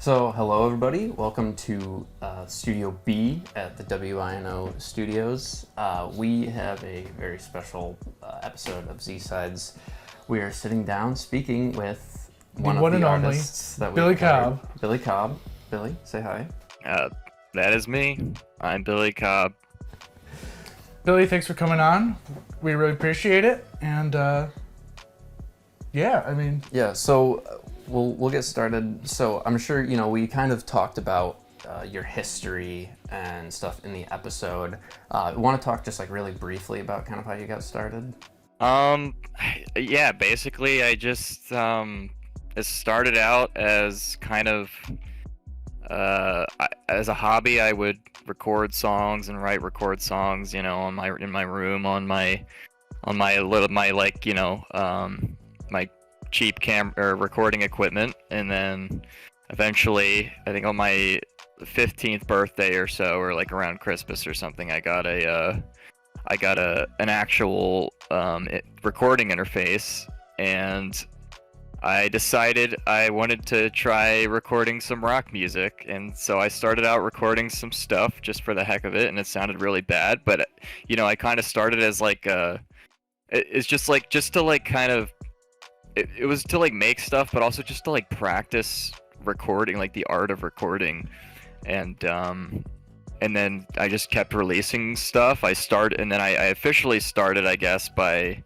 So, hello everybody. Welcome to Studio B at the WINO Studios. We have a very special episode of Z-Sides. We are sitting down speaking with one of the artists that we Billy Cobb. Billy Cobb. Billy, say hi. That is me. I'm Billy Cobb. Billy, thanks for coming on. We really appreciate it. And So we'll get started. So I'm sure we kind of talked about your history and stuff in the episode. Want to talk just like really briefly about kind of how you got started? Yeah, basically I just it started out as kind of as a hobby. I would record songs and record songs, in my room on my my cheap recording equipment, and then eventually I think on my 15th birthday or so, or like around Christmas or something, I got an actual recording interface, and I decided I wanted to try recording some rock music, and so I started out recording some stuff just for the heck of it, and it sounded really bad, but I kind of started as like it's just to like kind of it was to like make stuff, but also just to like practice recording, like the art of recording, and then I just kept releasing stuff. I officially started, I guess, I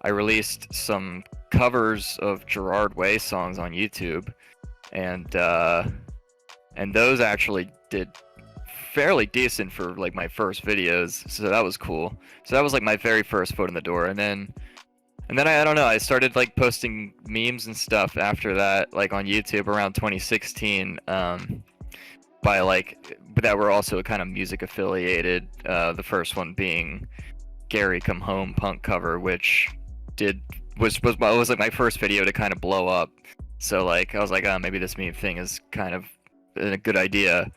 released some covers of Gerard Way songs on YouTube, and those actually did fairly decent for like my first videos, so that was cool. So that was like my very first foot in the door, and then I don't know, I started like posting memes and stuff after that, like on YouTube around 2016, but that were also kind of music affiliated. The first one being Gary Come Home punk cover, which was like my first video to kind of blow up. So like I was like, oh, maybe this meme thing is kind of a good idea.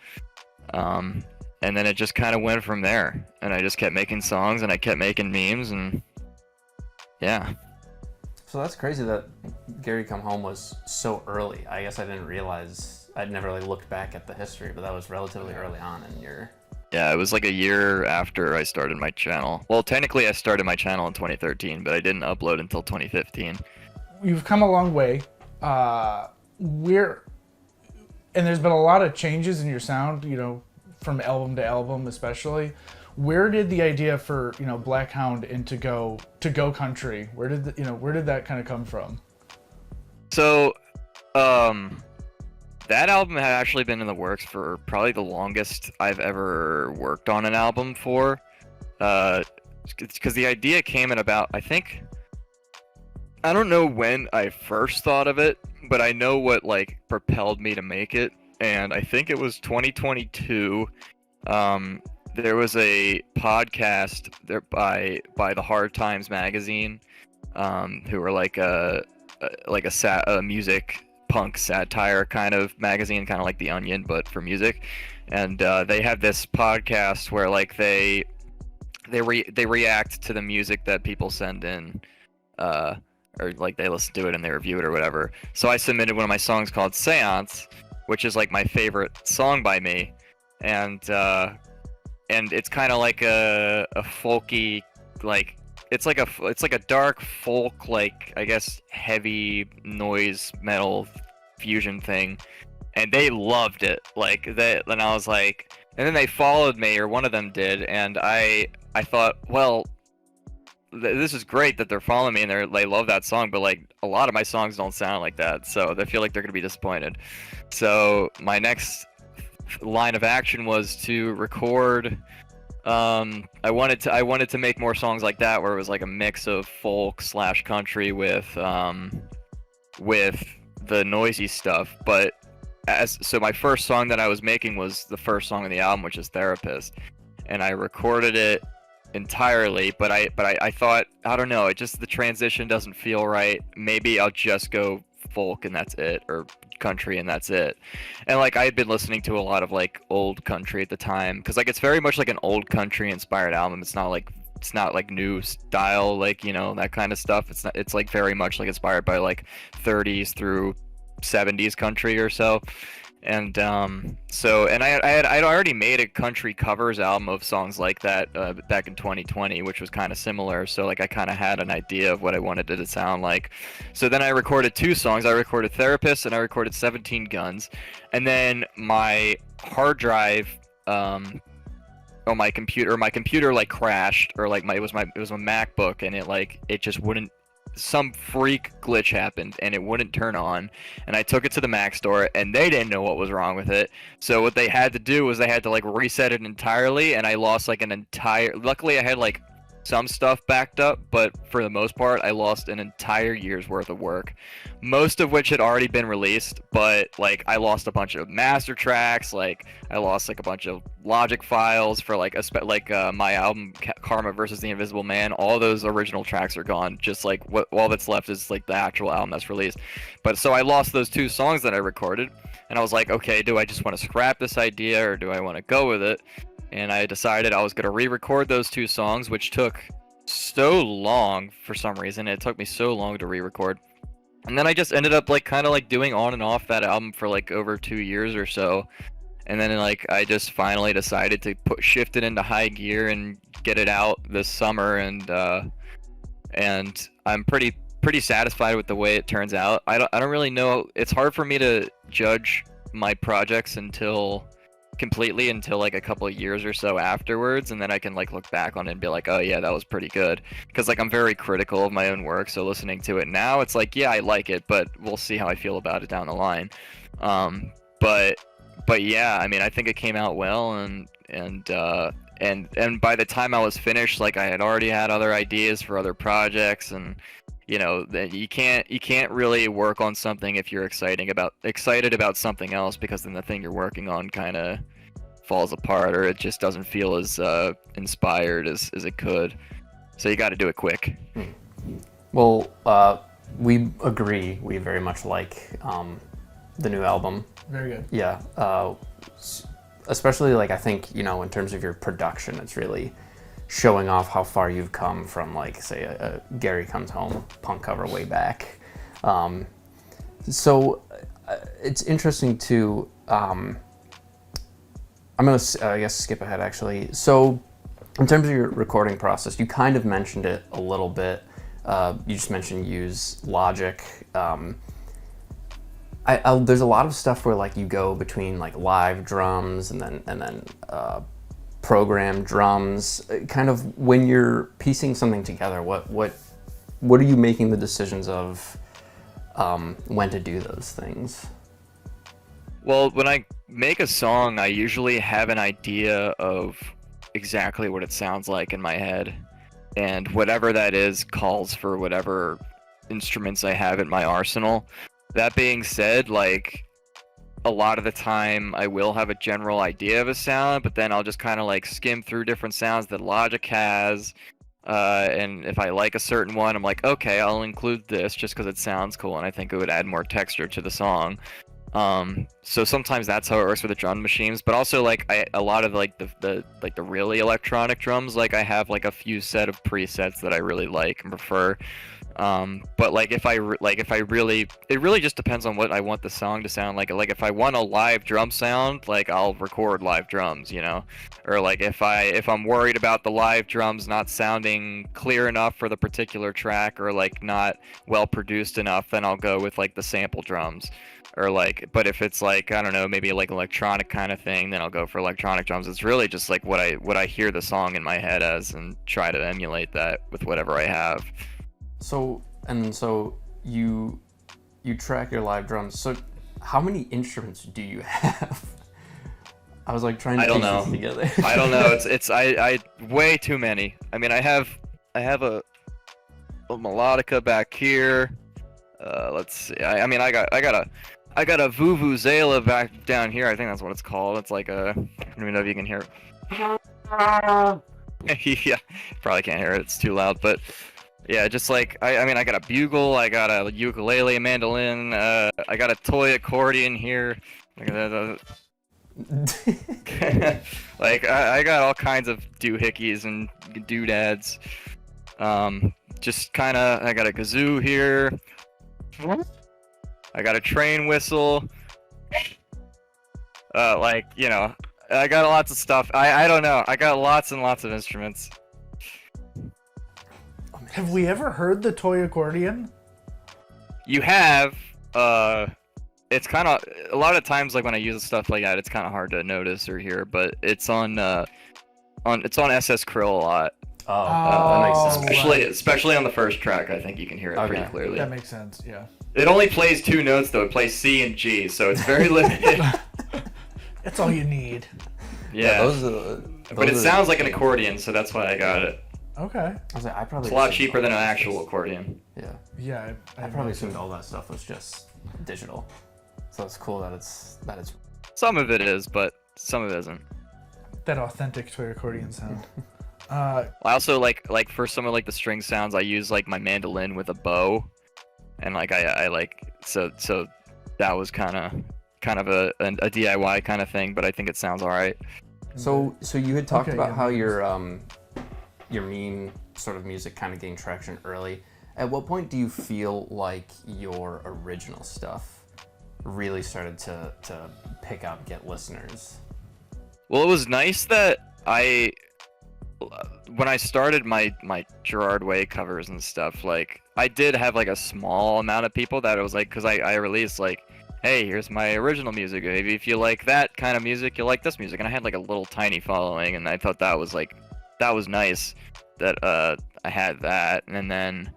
And then it just kind of went from there, and I just kept making songs and I kept making memes, and yeah. So that's crazy that Gary Come Home was so early. I guess I didn't realize, I'd never really looked back at the history, but that was relatively early on in your... Yeah, it was like a year after I started my channel. Well, technically I started my channel in 2013, but I didn't upload until 2015. You've come a long way. And there's been a lot of changes in your sound, from album to album especially. Where did the idea for Black Hound and to go country? Where did that kind of come from? So, that album had actually been in the works for probably the longest I've ever worked on an album for. Because the idea came in about, I don't know when I first thought of it, but I know what like propelled me to make it, and I think it was 2022. There was a podcast there by the Hard Times magazine, who were like a music punk satire kind of magazine, kind of like The Onion but for music. And they had this podcast where like they react to the music that people send in, or like they listen to it and they review it or whatever. So I submitted one of my songs called Seance, which is like my favorite song by me, and it's kind of like a folky, like it's like a dark folk, like I guess heavy noise metal fusion thing, and they loved it like that. And I was like, and then they followed me, or one of them did, and I thought, well, this is great that they're following me and they love that song, but like a lot of my songs don't sound like that, so they feel like they're gonna be disappointed. So my next line of action was to record. I wanted to make more songs like that, where it was like a mix of folk / country with the noisy stuff. But so my first song that I was making was the first song on the album, which is Therapist, and I recorded it entirely. But I thought, I don't know, the transition doesn't feel right. Maybe I'll just go folk and that's it, or country and that's it. And like I had been listening to a lot of like old country at the time, because like it's very much like an old country inspired album. It's not like new style, like that kind of stuff. It's like very much like inspired by like 30s through 70s country or so. And I'd already made a country covers album of songs like that back in 2020, which was kind of similar. So like I kind of had an idea of what I wanted it to sound like. So then I recorded 2 songs. I recorded Therapist and I recorded 17 Guns. And then my hard drive on my computer like crashed, or like it was a MacBook, and it just wouldn't, some freak glitch happened and it wouldn't turn on, and I took it to the Mac store and they didn't know what was wrong with it. So what they had to do was they had to like reset it entirely, and I lost like luckily I had like some stuff backed up, but for the most part I lost an entire year's worth of work, most of which had already been released. But like I lost a bunch of master tracks, like I lost like a bunch of Logic files for like my album Karma versus the Invisible Man. All those original tracks are gone, just like all that's left is like the actual album that's released. But so I lost those 2 songs that I recorded, and I was like, okay, do I just want to scrap this idea or do I want to go with it? And I decided I was going to re-record those 2 songs, which took so long for some reason. It took me so long to re-record. And then I just ended up like kind of like doing on and off that album for like over 2 years or so. And then like I just finally decided to shift it into high gear and get it out this summer, and I'm pretty satisfied with the way it turns out. I don't really know. It's hard for me to judge my projects completely until like a couple of years or so afterwards, and then I can like look back on it and be like, oh yeah, that was pretty good, because like I'm very critical of my own work. So listening to it now, it's like, yeah, I like it, but we'll see how I feel about it down the line. But yeah, I mean, I think it came out well, and by the time I was finished, like I had already had other ideas for other projects, and you know that you can't really work on something if you're excited about something else, because then the thing you're working on kind of falls apart, or it just doesn't feel as inspired as it could. So you got to do it quick. Well, we agree. We very much like the new album. Very good. Yeah. Especially like I think, you know, in terms of your production, it's really showing off how far you've come from, like, say, a Gary Comes Home punk cover way back. So it's interesting to, I'm going to, I guess, skip ahead, actually. So in terms of your recording process, you kind of mentioned it a little bit. You just mentioned use Logic. There's a lot of stuff where like you go between like live drums and then programmed drums. Kind of when you're piecing something together, what are you making the decisions of when to do those things? Well, when I make a song, I usually have an idea of exactly what it sounds like in my head, and whatever that is calls for whatever instruments I have in my arsenal. That being said, like, a lot of the time I will have a general idea of a sound, but then I'll just kind of like skim through different sounds that Logic has, and if I like a certain one, I'm like, okay, I'll include this just because it sounds cool and I think it would add more texture to the song. So sometimes that's how it works with the drum machines, but also like a lot of like the really electronic drums, like I have like a few set of presets that I really like and prefer. But like if I really, it really just depends on what I want the song to sound like. Like if I want a live drum sound, like I'll record live drums, you know, or like if I'm worried about the live drums not sounding clear enough for the particular track, or like not well produced enough, then I'll go with like the sample drums. Or like, but if it's like, I don't know, maybe like electronic kind of thing, then I'll go for electronic drums. It's really just like what I hear the song in my head as, and try to emulate that with whatever I have. So you track your live drums. So how many instruments do you have? I was like trying to piece this together. I don't know. It's way too many. I mean, I have a melodica back here. Let's see. I mean, I got a vuvuzela back down here. I think that's what it's called. It's like I don't even know if you can hear it. Yeah, probably can't hear it. It's too loud. But yeah, just like I mean, I got a bugle. I got a ukulele, a mandolin. I got a toy accordion here. Like I got all kinds of doohickeys and doodads. Just kind of. I got a kazoo here. I got a train whistle. Like, you know, I got lots of stuff. I don't know. I got lots and lots of instruments. Have we ever heard the toy accordion? You have, it's kind of, a lot of times, like when I use stuff like that, it's kind of hard to notice or hear, but it's on SS Krill a lot. That makes sense. Especially on the first track, I think you can hear it pretty clearly. That makes sense, yeah. It only plays 2 notes though. It plays C and G, so it's very limited. That's all you need. Yeah. But it sounds like an cheap. accordion, so that's why I got it. Okay. I was like, It's a lot cheaper than an actual accordion. Yeah. Yeah, I probably assumed all that stuff was just digital. So it's cool that it's Some of it is, but some of it isn't. that authentic toy accordion sound. I also like for some of like the string sounds, I use like my mandolin with a bow, and like I like so that was kind of a DIY kind of thing, but I think it sounds all right. So you had talked about how your meme sort of music kind of gained traction early. At what point do you feel like your original stuff really started to pick up, get listeners? Well, it was nice that when I started my Gerard Way covers and stuff, like I did have like a small amount of people that it was like, because I released like, hey, here's my original music. Maybe if you like that kind of music, you'll like this music. And I had like a little tiny following, and I thought that was nice that I had that. And then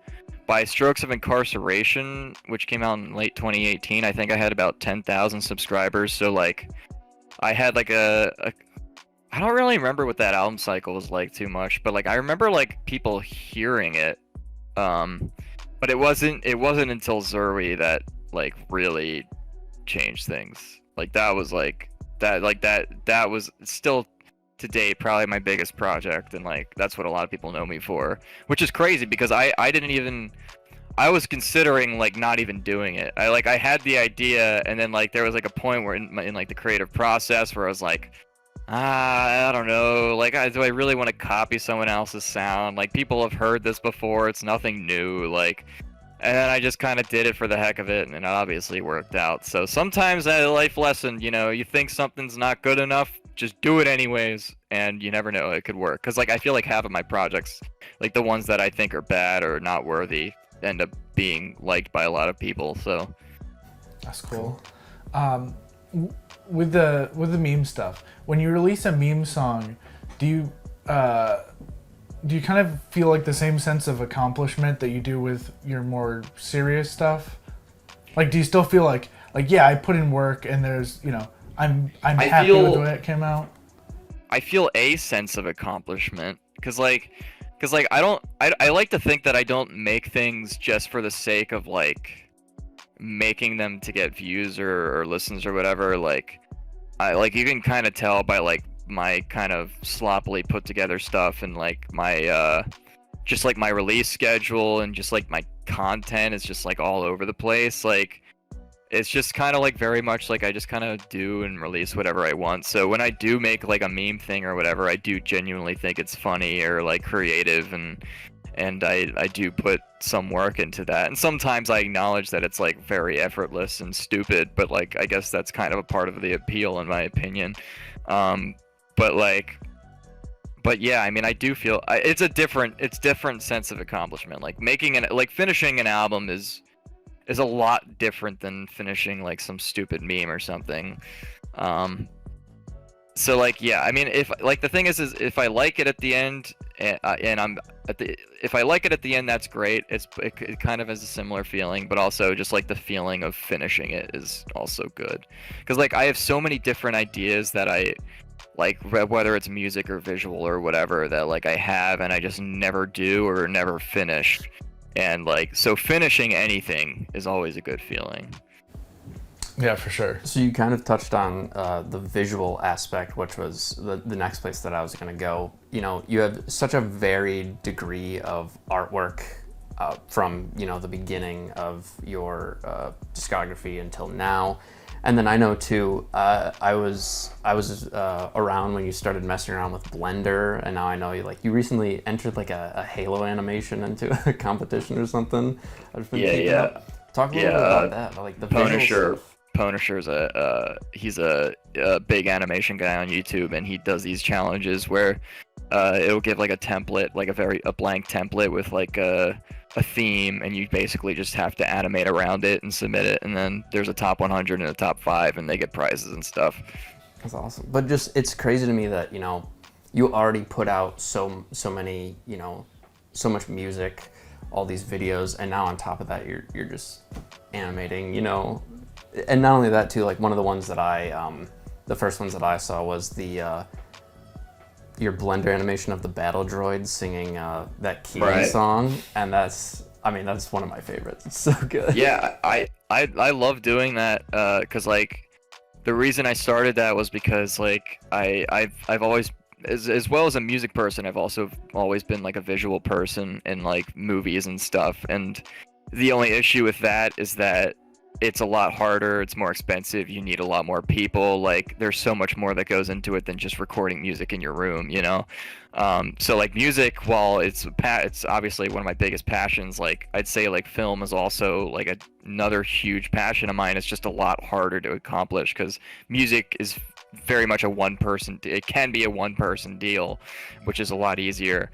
by Strokes of Incarceration, which came out in late 2018, I think I had about 10,000 subscribers. So like I had like I don't really remember what that album cycle was like too much, but like I remember like people hearing it. But it wasn't until Zerwi that like really changed things. Like that was like that was still to date probably my biggest project, and like that's what a lot of people know me for, which is crazy because I was considering like not even doing it. I had the idea, and then like there was like a point where in like the creative process where I was like, I don't know, like do I really want to copy someone else's sound? Like people have heard this before, it's nothing new, like. And then I just kind of did it for the heck of it, and it obviously worked out. So sometimes a life lesson, you know, you think something's not good enough, just do it anyways, and you never know, it could work. Because like I feel like half of my projects, like the ones that I think are bad or not worthy, end up being liked by a lot of people. So that's cool. With the meme stuff, when you release a meme song, do you kind of feel like the same sense of accomplishment that you do with your more serious stuff? Like, do you still feel like yeah, I put in work and there's, you know, I'm happy with the way it came out? I feel a sense of accomplishment because I like to think that I don't make things just for the sake of like making them to get views or listens or whatever. Like you can kind of tell by like my kind of sloppily put together stuff and like my just like my release schedule and just like my content is just like all over the place. Like it's just kind of like very much like I just kind of do and release whatever I want. So when I do make like a meme thing or whatever, I do genuinely think it's funny or like creative, and I do put some work into that. And sometimes I acknowledge that it's like very effortless and stupid, but like I guess that's kind of a part of the appeal in my opinion. But yeah, I mean, I do feel it's different sense of accomplishment. Like finishing an album is a lot different than finishing like some stupid meme or something. So like, yeah, I mean, if like the thing is if I like it at the end if I like it at the end, that's great. It kind of has a similar feeling, but also just like the feeling of finishing it is also good. Because like I have so many different ideas that I like, whether it's music or visual or whatever, that like I have and I just never do or never finish. And like, so finishing anything is always a good feeling. Yeah, for sure. So you kind of touched on the visual aspect, which was the next place that I was going to go. You know, you have such a varied degree of artwork from, you know, the beginning of your discography until now. And then I know too, I was around when you started messing around with Blender, and now I know you recently entered like a Halo animation into a competition or something. I've been Yeah. Talk a little bit about that, like the visual stuff. Punisher's he's a big animation guy on YouTube, and he does these challenges where it'll give like a template, like a blank template with like a theme, and you basically just have to animate around it and submit it, and then there's a top 100 and a top 5, and they get prizes and stuff. That's awesome. But just, it's crazy to me that, you know, you already put out so many, you know, so much music, all these videos, and now on top of that you're just animating, you know. And not only that too, like one of the ones that the first ones that I saw was the your Blender animation of the battle droids singing that Key song, and that's one of my favorites. It's so good. Yeah, I love doing that because like the reason I started that was because like I've always, as well as a music person, I've also always been like a visual person in like movies and stuff, and the only issue with that is that it's a lot harder, it's more expensive, you need a lot more people, like there's so much more that goes into it than just recording music in your room, you know. So like music, while it's obviously one of my biggest passions, like I'd say like film is also like another huge passion of mine. It's just a lot harder to accomplish because music is very much it can be a one-person deal, which is a lot easier.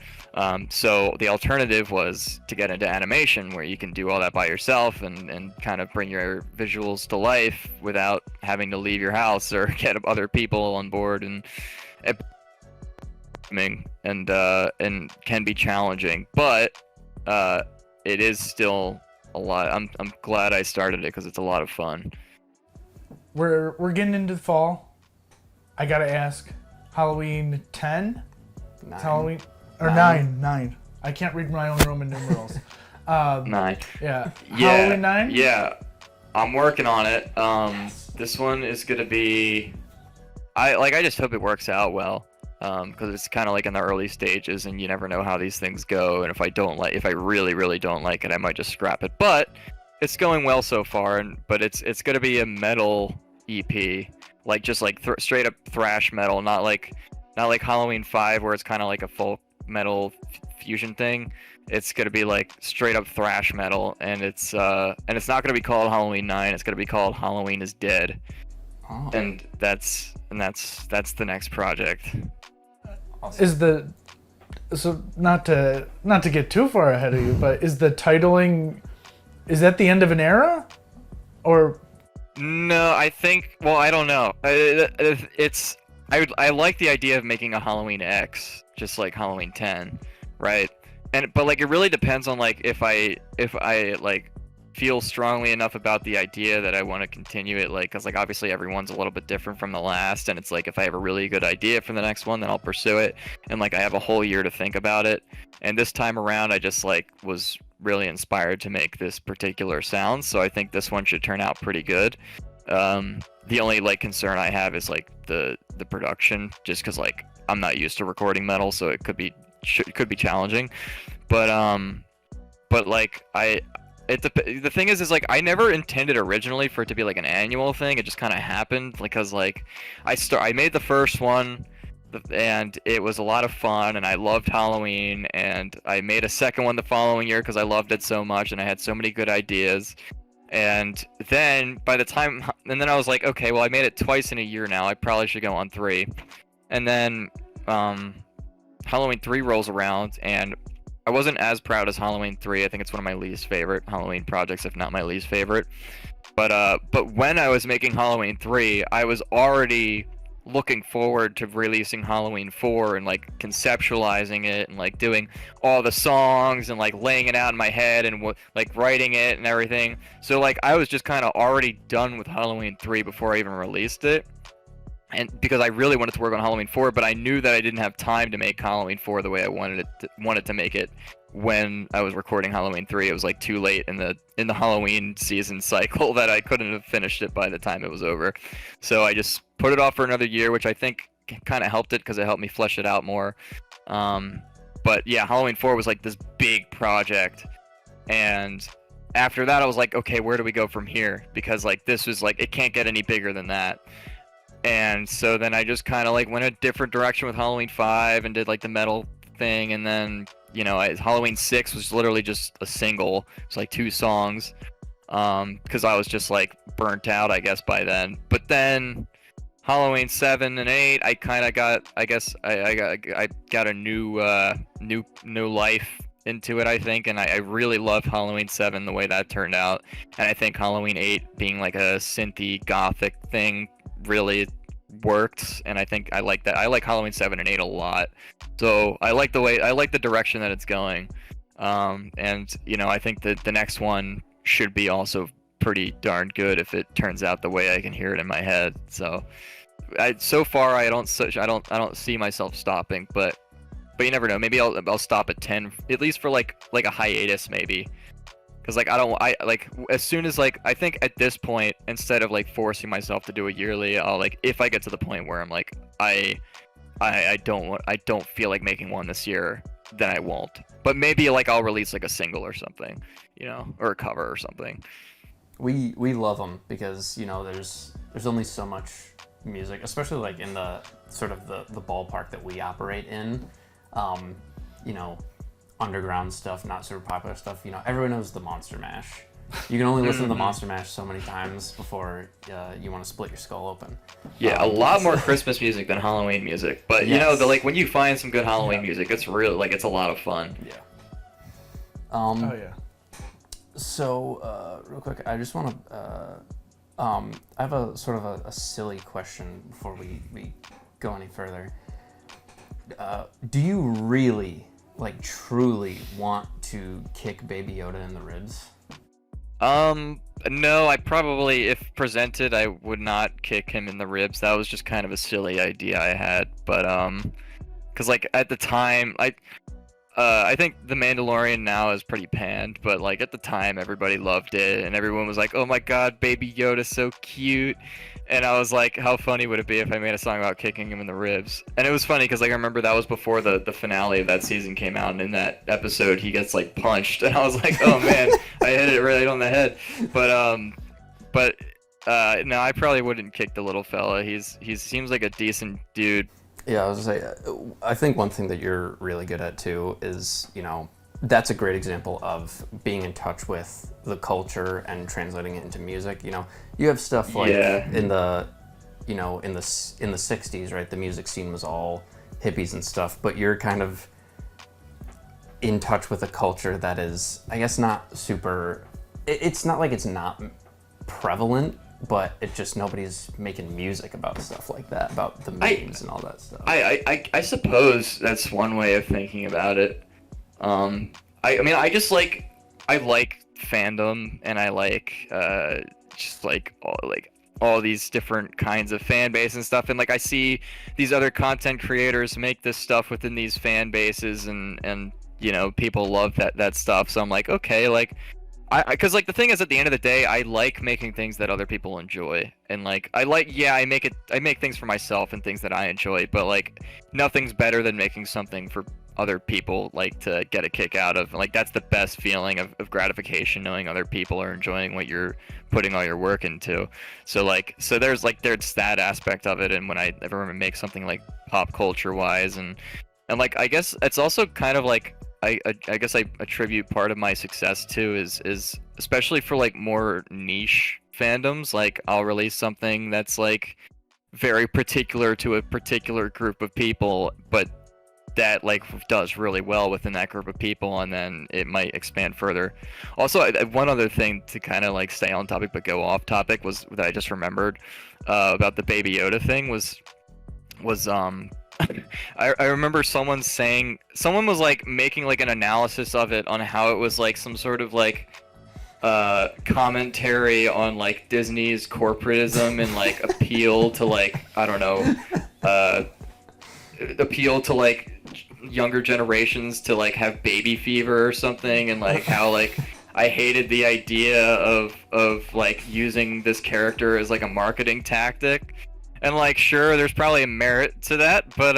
So the alternative was to get into animation, where you can do all that by yourself and kind of bring your visuals to life without having to leave your house or get other people on board, and can be challenging, but it is still a lot. I'm glad I started it because it's a lot of fun. We're getting into the fall. I gotta ask, Halloween 10? 9. Halloween or 9. I can't read my own Roman numerals. 9. Yeah. Yeah. Halloween 9? Yeah. I'm working on it. This one is gonna be. I just hope it works out well. Because it's kind of like in the early stages, and you never know how these things go. And if I really, really don't like it, I might just scrap it. But it's going well so far, but it's gonna be a metal EP. Like just like straight up thrash metal, not like Halloween 5 where it's kind of like a folk metal fusion thing. It's gonna be like straight up thrash metal, and it's not gonna be called Halloween 9. It's gonna be called Halloween is Dead. Oh. And that's the next project. Awesome. So not to get too far ahead of you, but is the titling, is that the end of an era, or? No, I think. Well, I don't know. I like the idea of making a Halloween X, just like Halloween 10, right? But like it really depends on like if I like feel strongly enough about the idea that I want to continue it, like, because like obviously everyone's a little bit different from the last, and it's like if I have a really good idea for the next one, then I'll pursue it, and like I have a whole year to think about it. And this time around I just like was really inspired to make this particular sound, so I think this one should turn out pretty good. The only like concern I have is like the production, just because like I'm not used to recording metal, so it could be challenging. But like the thing is like I never intended originally for it to be like an annual thing. It just kind of happened because like I made the first one, and it was a lot of fun, and I loved Halloween, and I made a second one the following year because I loved it so much, and I had so many good ideas. And then I was like, okay, well I made it twice in a year now, I probably should go on 3. And then Halloween 3 rolls around, and I wasn't as proud as Halloween 3. I think it's one of my least favorite Halloween projects, if not my least favorite. But when I was making Halloween 3, I was already looking forward to releasing Halloween 4 and like conceptualizing it and like doing all the songs and like laying it out in my head and like writing it and everything. So like I was just kind of already done with Halloween 3 before I even released it. And because I really wanted to work on Halloween 4, but I knew that I didn't have time to make Halloween 4 the way I wanted to make it when I was recording Halloween 3. It was like too late in the Halloween season cycle that I couldn't have finished it by the time it was over. So I just put it off for another year, which I think kind of helped it because it helped me flesh it out more. But yeah, Halloween 4 was like this big project, and after that I was like, okay, where do we go from here? Because like this was like, it can't get any bigger than that. And so then I just kind of like went a different direction with Halloween 5 and did like the metal thing, and then Halloween 6 was literally just a single. It's like 2 songs. because I was just like burnt out, I guess, by then. But then Halloween 7 and 8, I kind of got, I guess, I got a new life into it, I think, and I really love Halloween 7 the way that turned out, and I think Halloween 8 being like a synthy gothic thing really worked, and I think I like that. I like Halloween 7 and 8 a lot, so I like the direction that it's going, and you know, I think that the next one should be also pretty darn good if it turns out the way I can hear it in my head. So so far I don't see myself stopping, but you never know. Maybe I'll stop at 10, at least for like a hiatus, maybe. Because like I like, as soon as like, I think at this point, instead of like forcing myself to do a yearly, I'll like, if I get to the point where I'm like I don't feel like making one this year, then I won't. But maybe like I'll release like a single or something, you know, or a cover or something. We love them because, you know, there's only so much music, especially like in the sort of the ballpark that we operate in. You know, underground stuff, not super popular stuff. You know, everyone knows the Monster Mash. You can only listen to the Monster Mash so many times before you want to split your skull open. Yeah, a lot more Christmas music than Halloween music. But you know, like when you find some good Halloween music, it's real, like it's a lot of fun. Yeah. Oh yeah. So, real quick, I just want to. I have a sort of a silly question before we go any further. Do you really, like, truly want to kick Baby Yoda in the ribs? No, I probably, if presented, I would not kick him in the ribs. That was just kind of a silly idea I had, but, because, like, at the time, I think The Mandalorian now is pretty panned, but, like, at the time, everybody loved it, and everyone was like, oh my god, Baby Yoda's so cute. And I was like, how funny would it be if I made a song about kicking him in the ribs? And it was funny because, like, I remember that was before the finale of that season came out, and in that episode he gets like punched, and I was like, oh man, I hit it right on the head. But no, I probably wouldn't kick the little fella. He seems like a decent dude. Yeah, I was gonna say, I think one thing that you're really good at too is, you know, that's a great example of being in touch with the culture and translating it into music. You know, you have stuff like in the, you know, in the 60s, right? The music scene was all hippies and stuff, but you're kind of in touch with a culture that is, I guess, not super. It's not like it's not prevalent, but it just nobody's making music about stuff like that, about the memes and all that stuff. I suppose that's one way of thinking about it. I mean, I just like, I like fandom, and I like just like all these different kinds of fan base and stuff, and like I see these other content creators make this stuff within these fan bases, and you know, people love that stuff. So I'm like, okay, like because like the thing is, at the end of the day, I like making things that other people enjoy, and like I make things for myself and things that I enjoy, but like nothing's better than making something for other people, like, to get a kick out of. Like, that's the best feeling of gratification, knowing other people are enjoying what you're putting all your work into. So there's that aspect of it. And when I ever make something like pop culture wise, and like, I guess it's also kind of like, I guess I attribute part of my success to is especially for like more niche fandoms. Like, I'll release something that's like very particular to a particular group of people, but that like does really well within that group of people, and then it might expand further. Also, one other thing to kind of like stay on topic but go off topic was that I just remembered about the Baby Yoda thing was I remember someone was like making like an analysis of it on how it was like some sort of like commentary on like Disney's corporatism and like appeal to like, I don't know, appeal to like younger generations to like have baby fever or something, and like how like I hated the idea of like using this character as like a marketing tactic. And like, sure, there's probably a merit to that, but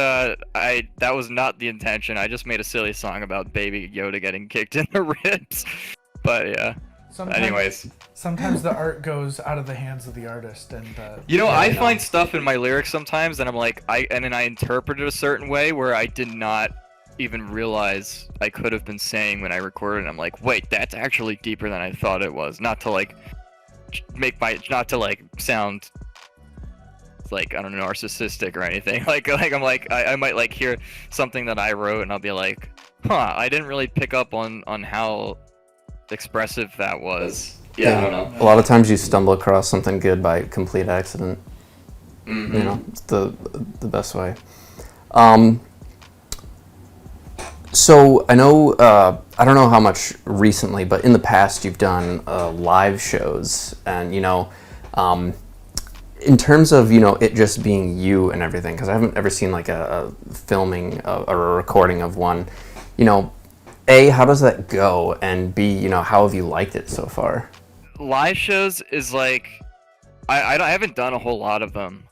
that was not the intention. I just made a silly song about Baby Yoda getting kicked in the ribs. But yeah. Sometimes the art goes out of the hands of the artist, and you know, I find stuff in my lyrics sometimes, and I'm like, and then I interpret it a certain way where I did not even realize I could have been saying when I recorded. I'm like, wait, that's actually deeper than I thought it was. Not to like sound like, I don't know, narcissistic or anything. I might like hear something that I wrote and I'll be like, huh, I didn't really pick up on how expressive that was. Yeah, I don't know. A lot of times you stumble across something good by complete accident. Mm-hmm. You know, it's the best way. So I know, I don't know how much recently, but in the past you've done live shows, and you know, in terms of, you know, it just being you and everything, because I haven't ever seen like a filming or a recording of one. You know, A, how does that go, and B, you know, how have you liked it so far? Live shows is like, I haven't done a whole lot of them,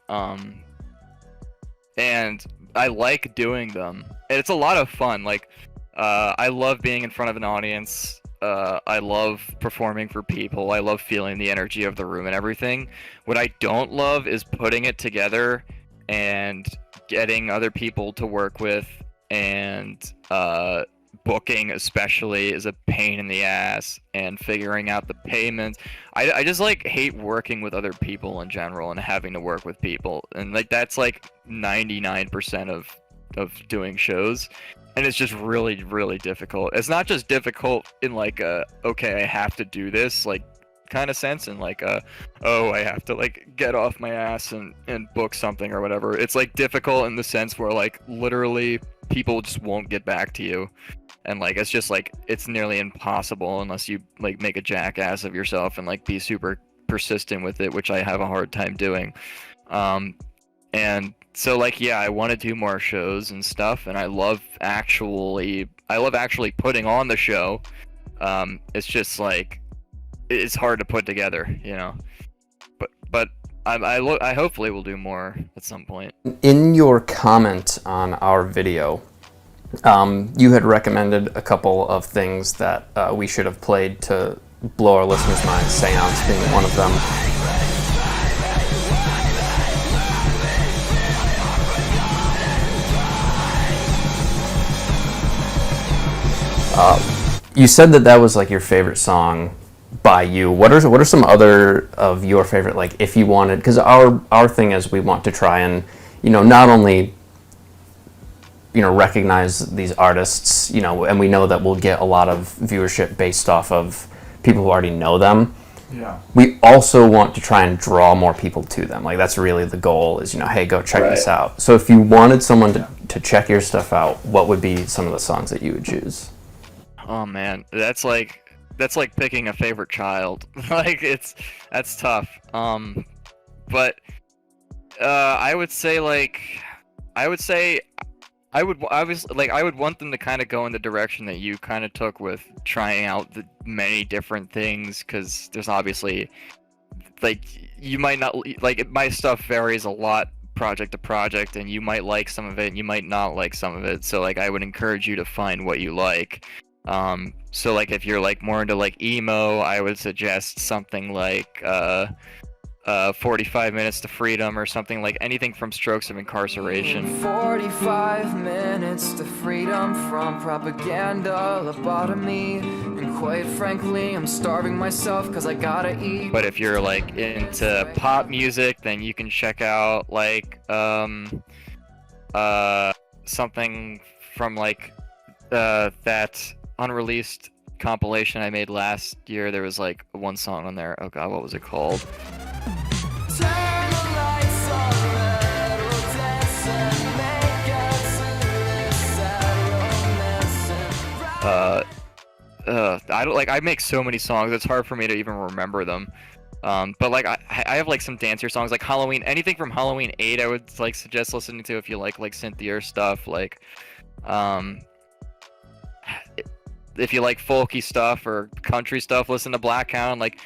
and I like doing them. And it's a lot of fun. Like, I love being in front of an audience. I love performing for people. I love feeling the energy of the room and everything. What I don't love is putting it together and getting other people to work with, and booking especially is a pain in the ass, and figuring out the payments. I just like hate working with other people in general and having to work with people, and like that's like 99% of doing shows, and it's just really, really difficult. It's not just difficult in like a, okay, I have to do this like kind of sense, and like oh, I have to like get off my ass and book something or whatever. It's like difficult in the sense where like literally people just won't get back to you, and like it's just like it's nearly impossible unless you like make a jackass of yourself and like be super persistent with it, which I have a hard time doing. And so like, yeah, I want to do more shows and stuff, and I love actually putting on the show. It's just like it's hard to put together, you know. But I hopefully will do more at some point. In your comment on our video, you had recommended a couple of things that we should have played to blow our listeners' minds, Seance being one of them. You said that was like your favorite song by you. What are some other of your favorite, like, if you wanted, because our thing is we want to try and, you know, not only, you know, recognize these artists, you know, and we know that we'll get a lot of viewership based off of people who already know them. Yeah. We also want to try and draw more people to them. Like, that's really the goal is, you know, hey, go check this out. So if you wanted someone to check your stuff out, what would be some of the songs that you would choose? Oh man, that's like picking a favorite child. Like that's tough. But I would want them to kind of go in the direction that you kind of took with trying out the many different things, because there's obviously, like, you might not like, my stuff varies a lot project to project, and you might like some of it and you might not like some of it. So like, I would encourage you to find what you like. So like, if you're like more into like emo, I would suggest something like 45 Minutes to Freedom, or something like anything from Strokes of Incarceration. 45 minutes to freedom from propaganda, lobotomy, and quite frankly, I'm starving myself because I gotta eat. But if you're like into pop music, then you can check out like something from like that unreleased compilation I made last year. There was like one song on there. Oh god, what was it called? I make so many songs, it's hard for me to even remember them. But like I have like some dancier songs, like Halloween, anything from Halloween 8 I would like suggest listening to if you like Cynthia stuff. Like if you like folky stuff or country stuff, listen to Black Hound. Like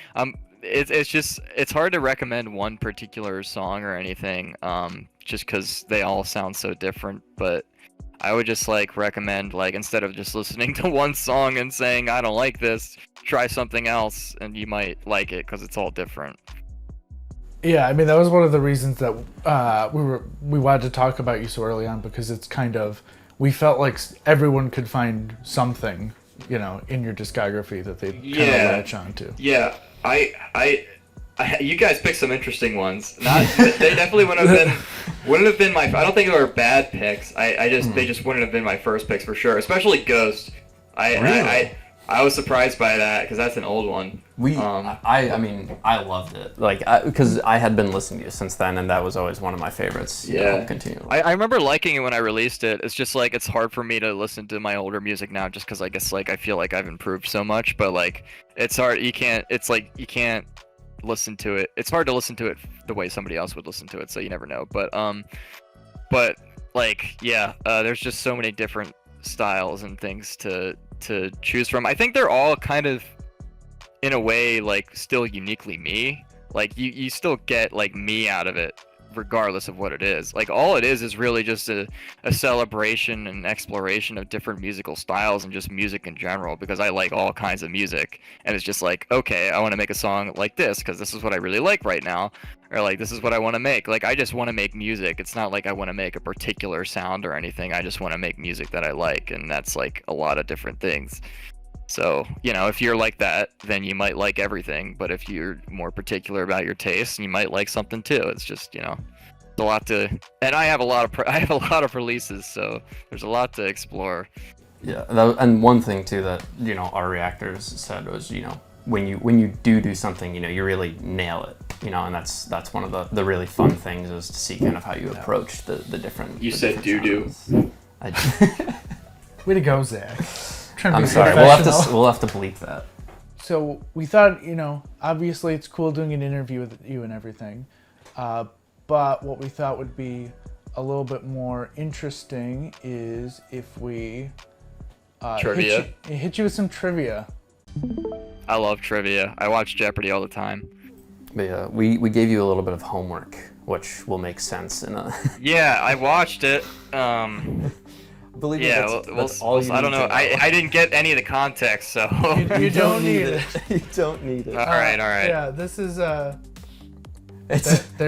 it's hard to recommend one particular song or anything, just because they all sound so different. But I would just like recommend, like, instead of just listening to one song and saying I don't like this, try something else and you might like it, because it's all different. Yeah, I mean, that was one of the reasons that we wanted to talk about you so early on, because it's kind of we felt like everyone could find something, in your discography that they kind of latch onto. Yeah, I you guys picked some interesting ones. They definitely wouldn't have been my. I don't think they were bad picks. They just wouldn't have been my first picks for sure. Especially Ghost. I was surprised by that because that's an old one. I loved it. Like, because I had been listening to you since then, and that was always one of my favorites. Continually. I remember liking it when I released it. It's just like it's hard for me to listen to my older music now, just because I guess like I feel like I've improved so much. But like, it's hard. You can't listen to it. It's hard to listen to it the way somebody else would listen to it. So you never know. But there's just so many different styles and things to choose from. I think they're all kind of, in a way, like still uniquely me. Like you still get like me out of it, regardless of what it is. Like all it is really just a celebration and exploration of different musical styles and just music in general, because I like all kinds of music, and it's just like, okay, I want to make a song like this because this is what I really like right now, or like this is what I want to make. Like I just want to make music. It's not like I want to make a particular sound or anything. I just want to make music that I like, and that's like a lot of different things. So, if you're like that, then you might like everything. But if you're more particular about your taste, you might like something too. It's just, a lot to. And I have a lot of releases, so there's a lot to explore. Yeah, and one thing too that our reactors said was when you do something, you really nail it. And that's one of the really fun things is to see kind of how you approach the different. You said doo-doo. Way to go, Zach. I'm sorry. We'll have to bleep that. So we thought, obviously it's cool doing an interview with you and everything, but what we thought would be a little bit more interesting is if we hit you with some trivia. I love trivia. I watch Jeopardy all the time. But yeah, we gave you a little bit of homework, which will make sense in a. Yeah, I watched it. Believe me, that's all you I don't know. know. I didn't get any of the context, so. You don't need it. You don't need it. All right. Yeah, this is there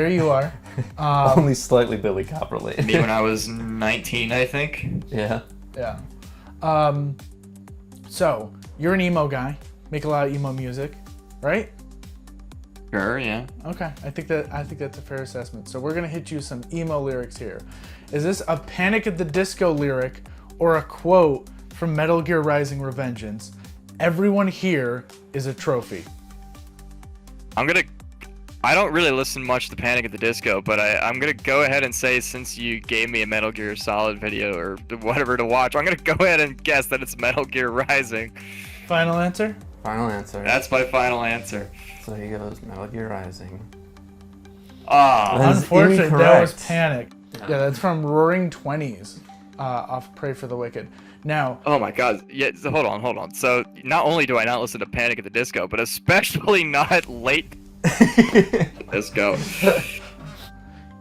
you are. Only slightly Billy Cobb related. Me when I was 19, I think. Yeah. Yeah. So you're an emo guy. Make a lot of emo music, right? Sure. Yeah. Okay. I think that's a fair assessment. So we're gonna hit you some emo lyrics here. Is this a Panic at the Disco lyric or a quote from Metal Gear Rising: Revengeance? Everyone here is a trophy. I don't really listen much to Panic at the Disco, but I'm gonna go ahead and say, since you gave me a Metal Gear Solid video or whatever to watch, I'm gonna go ahead and guess that it's Metal Gear Rising. Final answer? Final answer. That's my final answer. So he goes Metal Gear Rising. Unfortunately, that was Panic. Yeah, that's from Roaring Twenties, off Pray for the Wicked. Now. Oh my God! Yeah, so hold on. So not only do I not listen to Panic at the Disco, but especially not late. Let's go.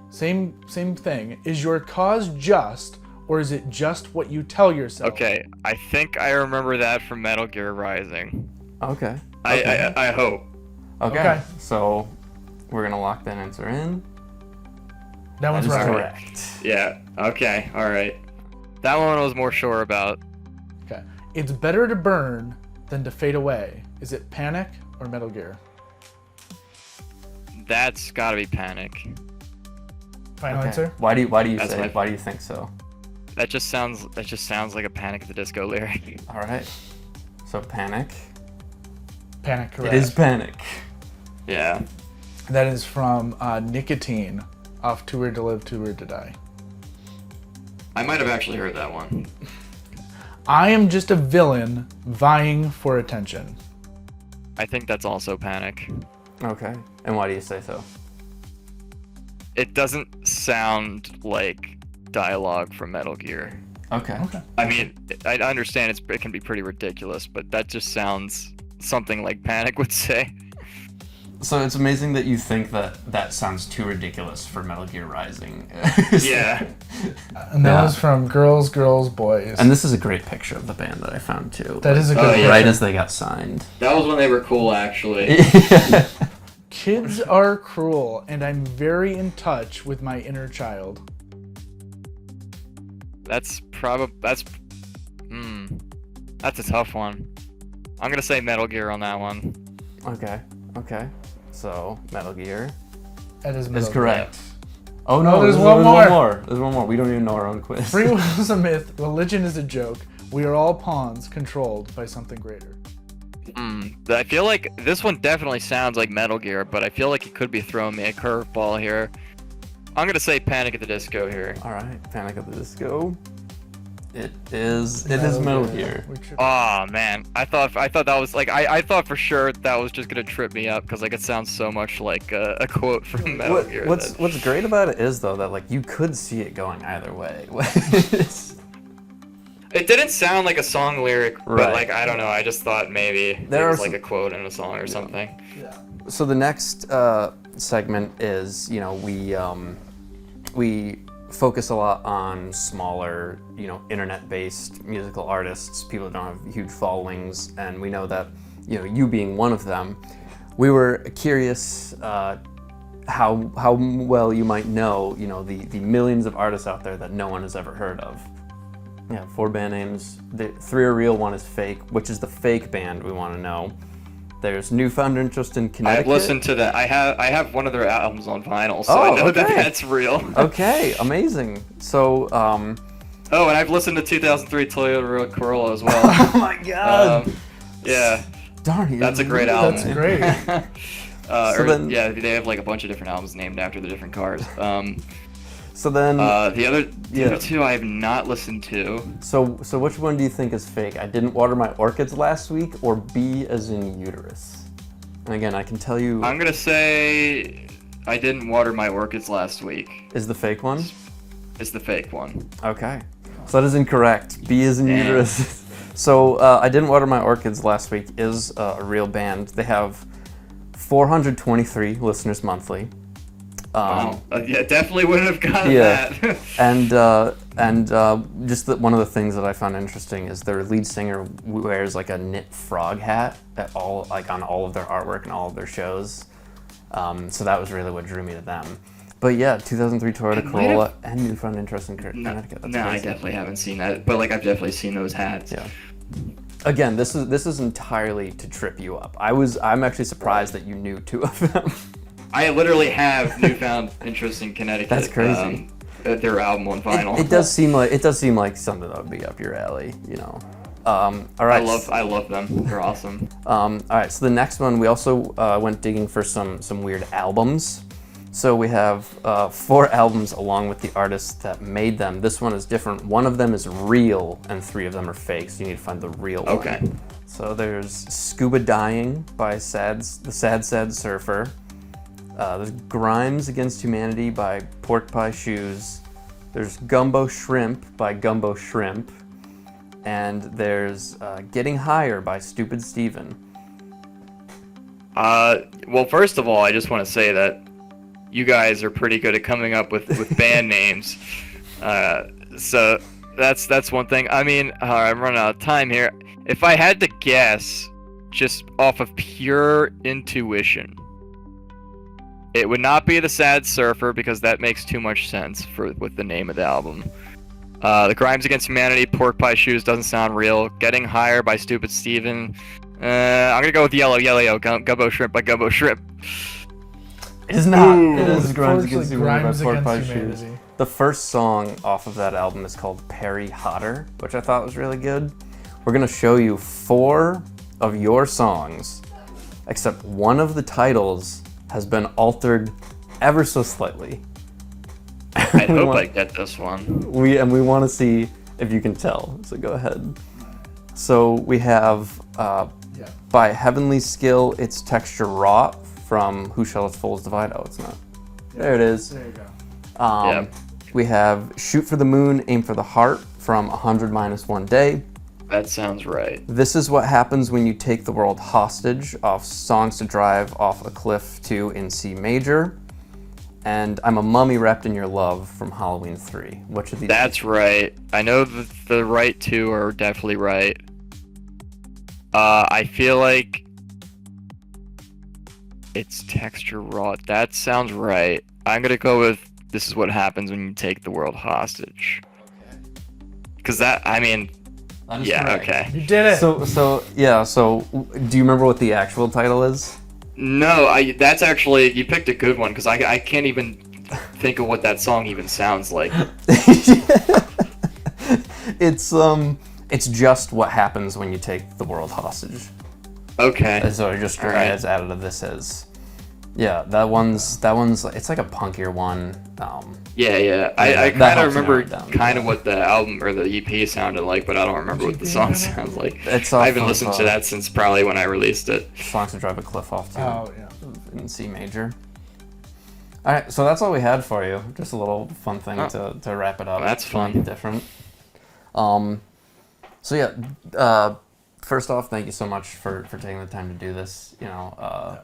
Same thing. Is your cause just, or is it just what you tell yourself? Okay, I think I remember that from Metal Gear Rising. Okay. I hope. Okay. So we're gonna lock that answer in. That one's right. Correct. Yeah. Okay. All right. That one I was more sure about. Okay. It's better to burn than to fade away. Is it Panic or Metal Gear? That's gotta be Panic. Final answer? Why do you think so? That just sounds like a Panic at the Disco lyric. All right. So Panic. Panic, correct. It is Panic. Yeah. That is from Nicotine off Too Weird to Live, Too Weird to Die. I might have actually heard that one. I am just a villain vying for attention. I think that's also Panic. Okay. And why do you say so? It doesn't sound like dialogue from Metal Gear. Okay. I mean, I understand it can be pretty ridiculous, but that just sounds something like Panic would say. So it's amazing that you think that sounds too ridiculous for Metal Gear Rising. Yeah. And that was from Girls, Girls, Boys. And this is a great picture of the band that I found too. That is a good right as they got signed. That was when they were cool, actually. Kids are cruel, and I'm very in touch with my inner child. That's that's a tough one. I'm gonna say Metal Gear on that one. Okay. So Metal Gear That is is correct. Oh No, no, there's there's one more. There's one more. We don't even know our own quiz. Free will is a myth. Religion is a joke. We are all pawns controlled by something greater. I feel like this one definitely sounds like Metal Gear, but I feel like it could be throwing me a curveball here. I'm gonna say Panic at the Disco here. All right, Panic at the Disco. It is Metal Gear. Oh man, I thought that was like I thought for sure that was just gonna trip me up because like it sounds so much like a quote from Metal Gear. What's great about it is though that like you could see it going either way. It didn't sound like a song lyric, Right. but like I don't know. I just thought maybe there was like a quote in a song or something. Yeah. So the next segment is, you know, we focus a lot on smaller, you know, internet-based musical artists, people that don't have huge followings, and we know that, you know, you being one of them, we were curious how well you might know, you know, the millions of artists out there that no one has ever heard of. Yeah, 4 band names. The 3 are real, 1 is fake. Which is the fake band we want to know? There's Newfound Interest in Connecticut. I've listened to that. I have one of their albums on vinyl, so Oh, I know okay. that that's real. Okay, amazing. So, Oh, and I've listened to 2003 Toyota Corolla as well. oh my god. Yeah, Darn, that's a great album. That's great. Yeah, they have like a bunch of different albums named after the different cars. So then, The other 2 I have not listened to. so which one do you think is fake? I didn't water my orchids last week, or B as in uterus? And again, I can tell you. I'm gonna say I didn't water my orchids last week. Is the fake one? It's the fake one. Okay. So that is incorrect. B is in Damn. uterus. So I didn't water my orchids last week is a real band. They have 423 listeners monthly. Wow. Yeah, definitely wouldn't have gotten Yeah. that. and just one of the things that I found interesting is their lead singer wears like a knit frog hat at all, like on all of their artwork and all of their shows. So that was really what drew me to them. But yeah, 2003 Toyota Corolla and Newfound Interest in Connecticut. That's No, I crazy. definitely haven't seen that, but like I've definitely seen those hats. Yeah. Again, this is entirely to trip you up. I'm actually surprised that you knew 2 of them. I literally have Newfound Interest in Connecticut. That's crazy. Their album on vinyl. It does seem like something that would be up your alley, you know. All right. I love them. They're awesome. All right. So the next one, we also went digging for some weird albums. So we have 4 albums along with the artists that made them. This one is different. 1 of them is real, and 3 of them are fake. So you need to find the real one. Okay. So there's Scuba Dying by the Sad Surfer. There's Grimes Against Humanity by Pork Pie Shoes. There's Gumbo Shrimp by Gumbo Shrimp. And there's Getting Higher by Stupid Steven. Well, first of all, I just want to say that you guys are pretty good at coming up with band names. So that's one thing. I mean, I'm running out of time here. If I had to guess, just off of pure intuition, it would not be the Sad Surfer because that makes too much sense with the name of the album. The Crimes Against Humanity, Pork Pie Shoes doesn't sound real. Getting Higher by Stupid Steven. I'm gonna go with Yellow Gumbo Shrimp by Gumbo Shrimp. It is not. Ooh. It is Grimes Against Humanity Grimes by Pork Pie Against Shoes. Humanity. The first song off of that album is called Perry Hotter, which I thought was really good. We're gonna show you 4 of your songs, except one of the titles has been altered ever so slightly. I hope I get this one. We want to see if you can tell. So go ahead. So we have by Heavenly Skill, it's Texture Raw from Who Shall Its Foes Divide. Oh, it's not. There it is. There you go. We have Shoot for the Moon, Aim for the Heart from 100 Minus One Day. That sounds right. This Is What Happens When You Take the World Hostage off Songs to Drive Off a Cliff 2 in C Major. And I'm a Mummy Wrapped in Your Love from Halloween 3. Which of these? That's right. I know the right 2 are definitely right. I feel like it's Texture Raw. That sounds right. I'm gonna go with This Is What Happens When You Take the World Hostage. Because that, I mean, That is yeah, correct. okay. You did it. So yeah. So do you remember what the actual title is? No, that's actually, you picked a good one, because I can't even think of what that song even sounds like. It's just what happens when you take the world hostage. Okay. And so I just All right. as added of this is. Yeah, that one's it's like a punkier one. Yeah. I that kind helps of remember narrow it down. kind of what the album or the EP sounded like, but I don't remember what the song sounds like. It's I haven't off listened of, to that since probably when I released it. Songs to Drive a Cliff Off too. Oh yeah. In C major. All right, so that's all we had for you. Just a little fun thing to wrap it up. That's fun. Make it different. So yeah, first off, thank you so much for taking the time to do this. You know,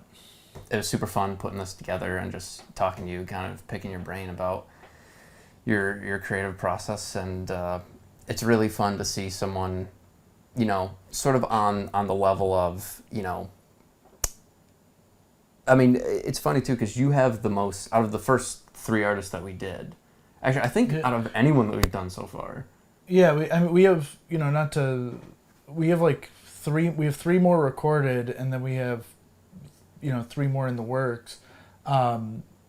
it was super fun putting this together and just talking to you, kind of picking your brain about your creative process, and it's really fun to see someone, you know, sort of on the level of, you know. I mean, it's funny too because you have the most out of the first 3 artists that we did. Actually, I think out of anyone that we've done so far. Yeah, we have, you know, we have like 3 more recorded, and then we have, you know, 3 more in the works. Yeah,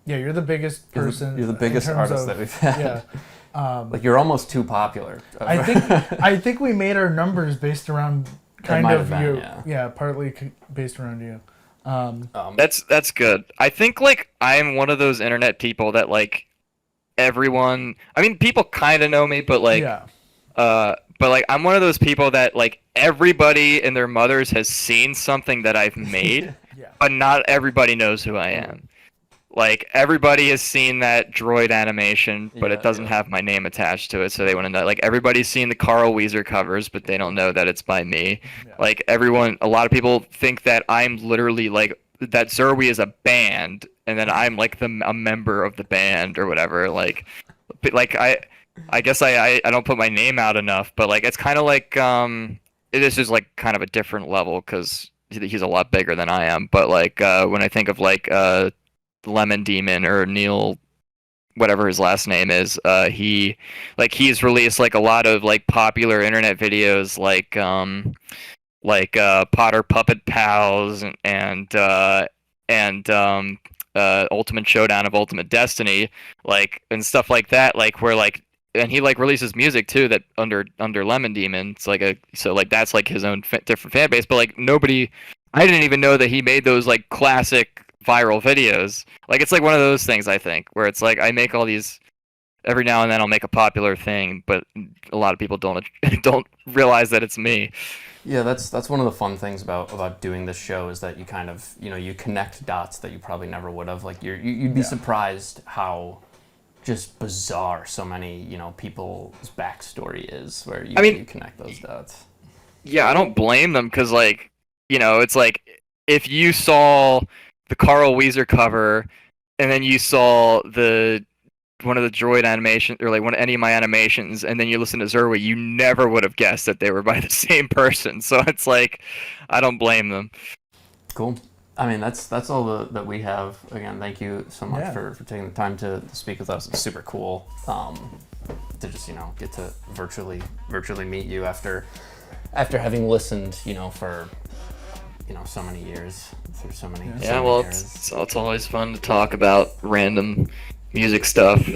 you're the biggest person. You're the biggest artist that we've had. Yeah. Like you're almost too popular. I think we made our numbers based around kind of been, you. yeah. Partly based around you. That's good. I think like I'm one of those internet people that like everyone. I mean, people kind of know me, but like, but like I'm one of those people that like everybody and their mothers has seen something that I've made, but not everybody knows who I am. Like everybody has seen that droid animation, but it doesn't have my name attached to it, so they want to know. Like everybody's seen the Carl Weezer covers, but they don't know that it's by me. Yeah. Like a lot of people think that I'm literally like that Zerwi is a band, and then I'm like a member of the band or whatever. Like I guess I don't put my name out enough, but like it's kind of like it is just like kind of a different level because he's a lot bigger than I am. But like when I think of like Lemon Demon or Neil, whatever his last name is, he's released like a lot of like popular internet videos like Potter Puppet Pals and Ultimate Showdown of Ultimate Destiny, like and stuff like that, like where like and he like releases music too that under Lemon Demon. It's like so like that's like his own different fan base, but like I didn't even know that he made those like classic viral videos. Like it's like one of those things I think where it's like I make all these every now and then I'll make a popular thing, but a lot of people don't realize that it's me. Yeah, that's one of the fun things about doing this show is that you kind of, you know, you connect dots that you probably never would have. Like you'd be surprised how just bizarre so many, you know, people's backstory is where you connect those dots. Yeah, I don't blame them because like, you know, it's like if you saw the Carl Weezer cover, and then you saw one of the droid animations, or like any of my animations, and then you listen to Zerwi, you never would have guessed that they were by the same person. So it's like, I don't blame them. Cool. I mean, that's all that we have. Again, thank you so much for taking the time to speak with us. It's super cool to just, you know, get to virtually meet you after having listened, you know, for, you know, so many years through so many it's always fun to talk about random music stuff.